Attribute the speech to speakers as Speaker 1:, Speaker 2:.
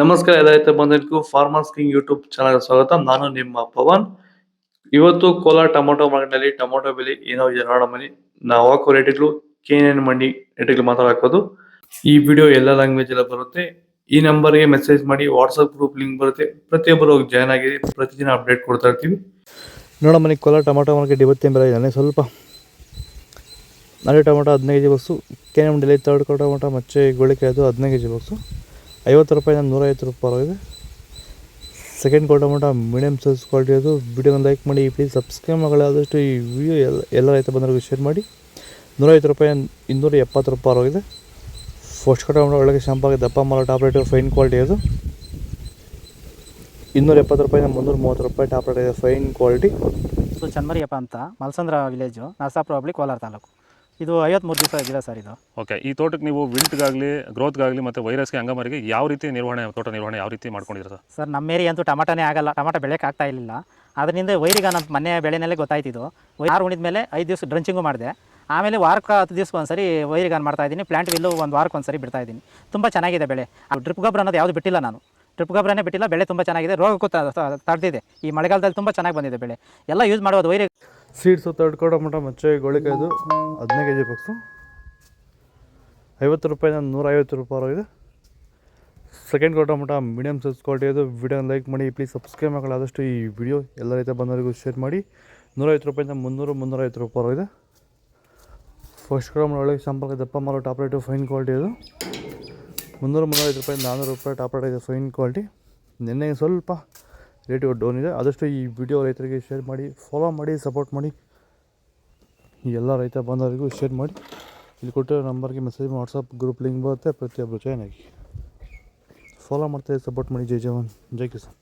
Speaker 1: ನಮಸ್ಕಾರ ರೈತ ಬಂಧುಗಳಿಗೂ farmers king YouTube channel ಸ್ವಾಗತ. ನಾನು ನಿಮ್ಮ ಪವನ್. ಇವತ್ತು ಕೋಲಾರ ಟೊಮೊಟೊ ಮಾರ್ಕೆಟ್ನಲ್ಲಿ ಟೊಮೊಟೊ ಬೆಲೆ ಏನೋ ಇದೆ ನೋಡೋಣ ಬನ್ನಿ. ನಾವು ಹಾಕೋ ರೇಟ್ಗಳು KNN ಮಂಡಿ ರೇಟ್ಗಳು ಮಾತಾಡೋದು. ಈ ವಿಡಿಯೋ ಎಲ್ಲ ಲ್ಯಾಂಗ್ವೇಜ್ ಎಲ್ಲ ಬರುತ್ತೆ. ಈ ನಂಬರ್ಗೆ ಮೆಸೇಜ್ ಮಾಡಿ, ವಾಟ್ಸಪ್ ಗ್ರೂಪ್ ಲಿಂಕ್ ಬರುತ್ತೆ, ಪ್ರತಿಯೊಬ್ಬರು ಜಾಯ್ನ್ ಆಗಿ ಪ್ರತಿದಿನ ಅಪ್ಡೇಟ್ ಕೊಡ್ತಾ ಇರ್ತೀವಿ. ನೋಡೋ ಮನೆ ಕೋಲಾರ ಟೊಮೊಟೊ ಮಾರ್ಕೆಟ್ ಇವತ್ತೇನು ಬೆಲೆ ಇದೆ ಸ್ವಲ್ಪ ನಾಳೆ ಟೊಮೊಟೊ 15 kg ಬಾಕ್ಸು, KNN ಮಂಡಿಯಲ್ಲಿ ತರ್ಡ್ ಟೊಮೊಟೊ ಮಚ್ಚೆ ಗೋಳಿಕಾಯಿ ಅದು 15 kg ಬಾಕ್ಸು 50 ರೂಪಾಯಿಂದ 150 ರೂಪಾಯಿ ಇದೆ. Second tomato medium size quality ಅದು. ವಿಡಿಯೋನ ಲೈಕ್ ಮಾಡಿ, ಪ್ಲೀಸ್ ಸಬ್ಸ್ಕ್ರೈಬ್ ಆದಷ್ಟು ಈ ವಿಡಿಯೋ ಎಲ್ಲ ರೈತ ಬಂದವರಿಗೂ ಶೇರ್ ಮಾಡಿ. 150 ರೂಪಾಯಿ 270 ರೂಪಾಯಿ ಆಗಿದೆ. ಫಸ್ಟ್ ಟೊಮೊಟೊ ಒಳಗೆ ಶಾಂಪಾಗಿ ದಪ್ಪ ಮಾರೋ ಟಾಪ್ ರೇಟ್ ಫೈನ್ ಕ್ವಾಲಿಟಿ ಅದು 270 ರೂಪಾಯಿಂದ 330 ರೂಪಾಯಿ ಟಾಪ್ ರೇಟ್ ಇದೆ, ಫೈನ್ ಕ್ವಾಲಿಟಿ.
Speaker 2: ಇದು ಚನ್ಮರಿಯಪ್ಪ ಅಂತ, ಮಲ್ಸಂದ್ರ ವಿಲೇಜು, ನರಸಾಪುರ ಹೋಬಳಿ, ಕೋಲಾರ ತಾಲೂಕು. ಇದು 53 ದಿವಸ ಗಿಡ ಸರ್ ಇದು.
Speaker 3: ಓಕೆ, ಈ ತೋಟಕ್ಕೆ ನೀವು ವಿಲ್ಟ್ಗಾಗಲಿ ಗ್ರೋತ್ಗಾಗಲಿ ಮತ್ತು ವೈರಸ್ಗೆ ಅಂಗಮಾರಿಗೆ ಯಾವ ರೀತಿ ತೋಟ ನಿರ್ವಹಣೆ ಯಾವ ರೀತಿ ಮಾಡ್ಕೊಂಡಿದ್ದೀರಾ
Speaker 2: ಸರ್? ನಮ್ಮ ಏರಿಯಾ ಅಂತೂ ಟಮಾಟನೇ ಆಗಲ್ಲ, ಟಮಾಟ ಬೆಳೆಯೋಕೆ ಆಗ್ತಾ ಇರಲಿಲ್ಲ. ಅದರಿಂದ ವೈರಿಗ ನಮ್ಮ ಮನೆ ಬೆಳೆನಲ್ಲೇ ಗೊತ್ತಾಯ್ತಿದ್ದು. ಯಾರು ಉಣಿದ ಮೇಲೆ 5 ದಿವಸ ಡ್ರಂಚಿಂಗು ಮಾಡಿದೆ. ಆಮೇಲೆ ವಾರಕ್ಕೆ 10 ದಿವಸಕ್ಕೆ ಒಂದ್ಸರಿ ವೈರಿಗಾನ್ ಮಾಡ್ತಾಯಿದ್ದೀನಿ. ಪ್ಲಾಂಟ್ ವಿಲ್ಲು ಒಂದು ವಾರಕ್ಕೆ ಒಂದ್ಸರಿ ಬಿಡ್ತಾಯಿದ್ದೀನಿ. ತುಂಬ ಚೆನ್ನಾಗಿದೆ ಬೆಳೆ. ಡ್ರಿಪ್ ಗೊಬ್ಬರ ಅನ್ನೋದು ಯಾವುದು ಬಿಟ್ಟಿಲ್ಲ ನಾನು. ಡ್ರಿಪ್ ಗೊಬ್ಬರನೇ ಬಿಟ್ಟಿಲ್ಲ. ಬೆಳೆ ತುಂಬ ಚೆನ್ನಾಗಿದೆ. ರೋಗಕ್ಕೂ ತಡೆದಿದೆ. ಈ ಮಳೆಗಾಲದಲ್ಲಿ ತುಂಬ ಚೆನ್ನಾಗಿ ಬಂದಿದೆ ಬೆಳೆ. ಎಲ್ಲ ಯೂಸ್ ಮಾಡೋದು ವೈರಿ
Speaker 1: ಸೀಡ್ಸು ತರ್ಡ್ ಟೊಮೊಟೊ ಮಚ್ಚೆ ಗೋಳಿಕಾಯ್ದು 15 kg ಬಾಕ್ಸು 50 ರೂಪಾಯಿಂದ 150 ರೂಪಾಯಿ ಇದೆ. Second tomato medium size quality ಅದು. ವಿಡಿಯೋನ ಲೈಕ್ ಮಾಡಿ, ಪ್ಲೀಸ್ ಸಬ್ಸ್ಕ್ರೈಬ್ ಆದಷ್ಟು ಈ ವಿಡಿಯೋ ಎಲ್ಲ ರೈತ ಬಂದವರಿಗೂ ಶೇರ್ ಮಾಡಿ. 150 ರೂಪಾಯಿಂದ 350 ರೂಪಾಯಿ ಇದೆ. ಫಸ್ಟ್ ಟೊಮೊಟೊ ಒಳಗೆ ಸಂಪರ್ಕ ದಪ್ಪ ಮಾರೋ ಟಾಪ್ ರೇಟು ಫೈನ್ ಕ್ವಾಲಿಟಿ ಅದು 350 ರೂಪಾಯಿಂದ 400 ರೂಪಾಯಿ ಟಾಪ್ ರೇಟ್ ಇದೆ, ಫೈನ್ ಕ್ವಾಲಿಟಿ. ನಿನ್ನೆ ಸ್ವಲ್ಪ ರೇಟು ಡೌನ್ ಇದೆ. ಆದಷ್ಟು ಈ ವಿಡಿಯೋ ರೈತರಿಗೆ ಶೇರ್ ಮಾಡಿ, ಫಾಲೋ ಮಾಡಿ, ಸಪೋರ್ಟ್ ಮಾಡಿ. ಎಲ್ಲ ರೈತ ಬಂದವರಿಗೂ ಶೇರ್ ಮಾಡಿ. ಇಲ್ಲಿ ಕೊಟ್ಟಿರೋ ನಂಬರ್ಗೆ ಮೆಸೇಜ್ ಮಾಡಿ, ವಾಟ್ಸಪ್ ಗ್ರೂಪ್ ಲಿಂಕ್ ಬರುತ್ತೆ, ಪ್ರತಿಯೊಬ್ಬರು ಜಾಯ್ನ್ ಆಗಿ ಫಾಲೋ ಮಾಡ್ತಾರೆ, ಸಪೋರ್ಟ್ ಮಾಡಿ. ಜೈ ಜವಾನ್, ಜೈ ಕಿಸಾನ್.